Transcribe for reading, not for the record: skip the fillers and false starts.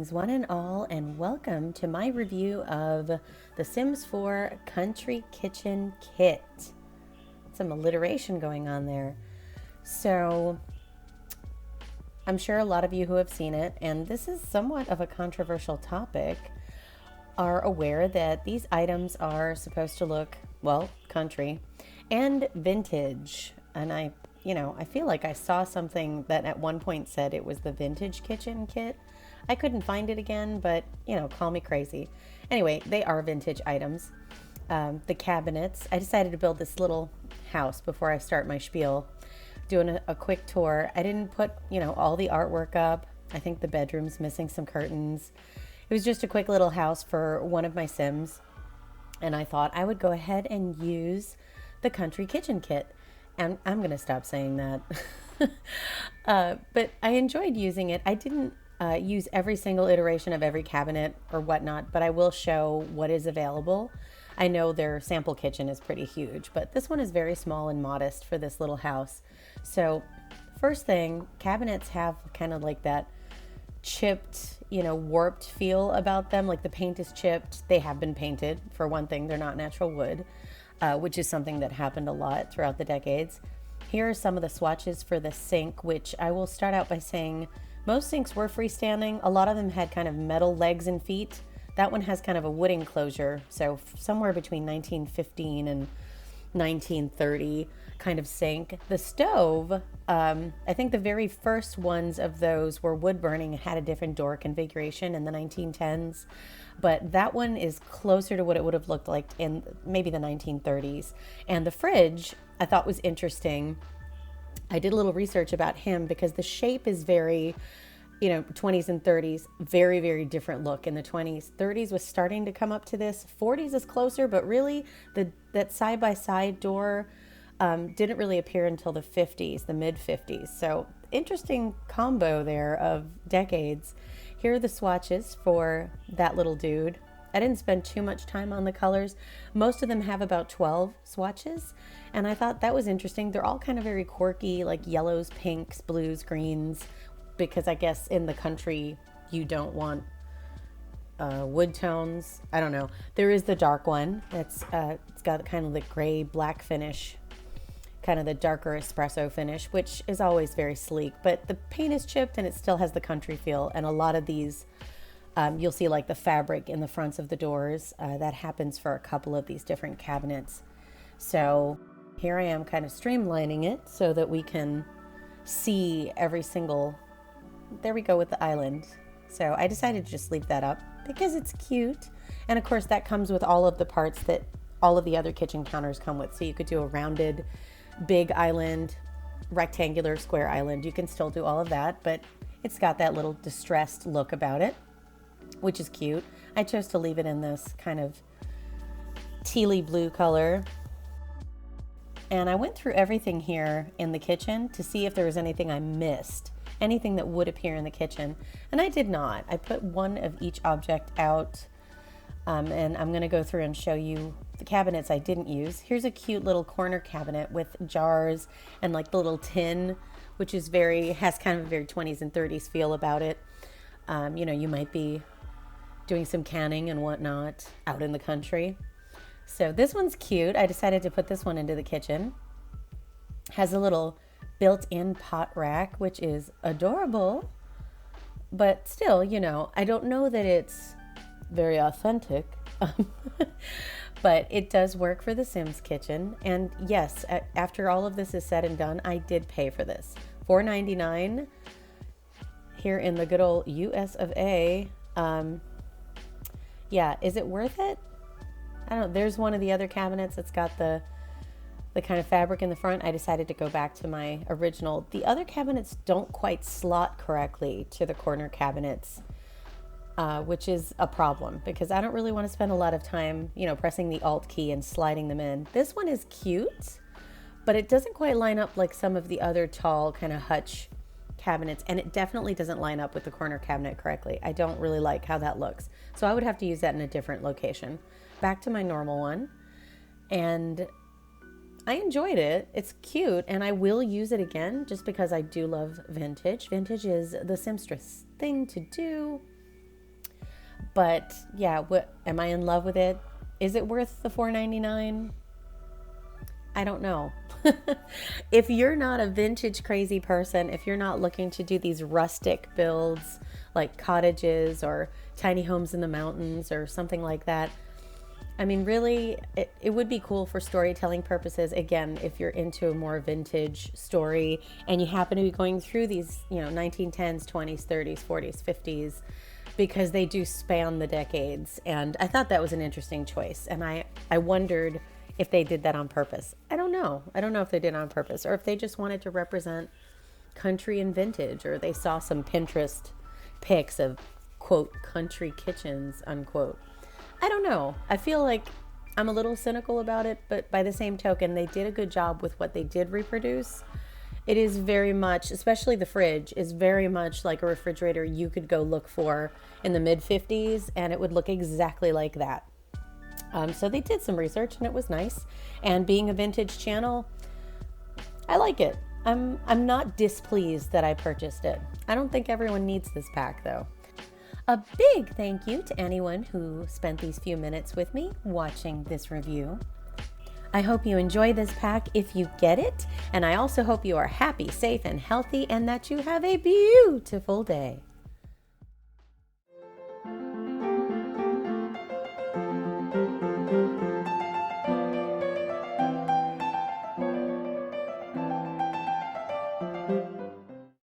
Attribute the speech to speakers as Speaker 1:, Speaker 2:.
Speaker 1: Greetings one and all, and welcome to my review of The Sims 4 Country Kitchen Kit. Some alliteration going on there. So, I'm sure a lot of you who have seen it, and this is somewhat of a controversial topic, are aware that these items are supposed to look, well, country and vintage. And I feel like I saw something that at one point said it was the vintage kitchen kit. I couldn't find it again, but, call me crazy. Anyway, they are vintage items. The cabinets, I decided to build this little house before I start my spiel, doing a quick tour. I didn't put, all the artwork up. I think the bedroom's missing some curtains. It was just a quick little house for one of my Sims. And I thought I would go ahead and use the country kitchen kit. And I'm going to stop saying that. But I enjoyed using it. I didn't use every single iteration of every cabinet or whatnot, but I will show what is available. I know their sample kitchen is pretty huge, but this one is very small and modest for this little house. So first thing, cabinets have kind of like that chipped, warped feel about them. Like the paint is chipped. They have been painted. For one thing, they're not natural wood, which is something that happened a lot throughout the decades. Here are some of the swatches for the sink, which I will start out by saying most sinks were freestanding. A lot of them had kind of metal legs and feet. That one has kind of a wood enclosure, so somewhere between 1915 and 1930 kind of sink. The stove, I think the very first ones of those were wood burning and had a different door configuration in the 1910s, but that one is closer to what it would have looked like in maybe the 1930s. And the fridge I thought was interesting. I did a little research about him because the shape is very, 20s and 30s, very, very different look in the 20s. 30s was starting to come up to this. 40s is closer, but really that side-by-side door didn't really appear until the 50s, the mid-50s. So interesting combo there of decades. Here are the swatches for that little dude. I didn't spend too much time on the colors. Most of them have about 12 swatches, and I thought that was interesting. They're all kind of very quirky, like yellows, pinks, blues, greens, because I guess in the country you don't want wood tones. I don't know. There is the dark one. It's got kind of the gray black finish, kind of the darker espresso finish, which is always very sleek, but the paint is chipped and it still has the country feel. And a lot of these you'll see like the fabric in the fronts of the doors. That happens for a couple of these different cabinets. So here I am kind of streamlining it so that we can see every single, there we go with the island. So I decided to just leave that up because it's cute. And of course that comes with all of the parts that all of the other kitchen counters come with. So you could do a rounded, big island, rectangular, square island. You can still do all of that, but it's got that little distressed look about it, which is cute. I chose to leave it in this kind of tealy blue color. And I went through everything here in the kitchen to see if there was anything I missed, anything that would appear in the kitchen. And I did not. I put one of each object out, and I'm gonna go through and show you the cabinets I didn't use. Here's a cute little corner cabinet with jars and like the little tin, which is has kind of a very 20s and 30s feel about it. You might be doing some canning and whatnot out in the country. So this one's cute. I decided to put this one into the kitchen. Has a little built-in pot rack, which is adorable, but still, I don't know that it's very authentic, but it does work for the Sims kitchen. And yes, after all of this is said and done, I did pay for this. $4.99 here in the good old US of A. Yeah, is it worth it? I don't know. There's one of the other cabinets that's got the kind of fabric in the front. I decided to go back to my original. The other cabinets don't quite slot correctly to the corner cabinets, which is a problem because I don't really want to spend a lot of time, pressing the Alt key and sliding them in. This one is cute, but it doesn't quite line up like some of the other tall kind of hutch cabinets, and it definitely doesn't line up with the corner cabinet correctly. I don't really like how that looks, so I would have to use that in a different location. Back to my normal one, and I enjoyed it. It's cute, and I will use it again just because I do love vintage. Vintage is the Simstress thing to do. But yeah, what am I in love with it? Is it worth the $4.99? I don't know. If you're not a vintage crazy person, if you're not looking to do these rustic builds like cottages or tiny homes in the mountains or something like that, I mean, really, it would be cool for storytelling purposes. Again, if you're into a more vintage story and you happen to be going through these, 1910s, 20s, 30s, 40s, 50s, because they do span the decades. And I thought that was an interesting choice. And I wondered if they did that on purpose. I don't know. I don't know if they did it on purpose or if they just wanted to represent country and vintage, or they saw some Pinterest pics of, quote, country kitchens, unquote. I don't know. I feel like I'm a little cynical about it, but by the same token, they did a good job with what they did reproduce. It is very much, especially the fridge, is very much like a refrigerator you could go look for in the mid 50s, and it would look exactly like that. So they did some research, and it was nice. And being a vintage channel, I like it. I'm not displeased that I purchased it. I don't think everyone needs this pack, though. A big thank you to anyone who spent these few minutes with me watching this review. I hope you enjoy this pack if you get it, and I also hope you are happy, safe, and healthy, and that you have a beautiful day.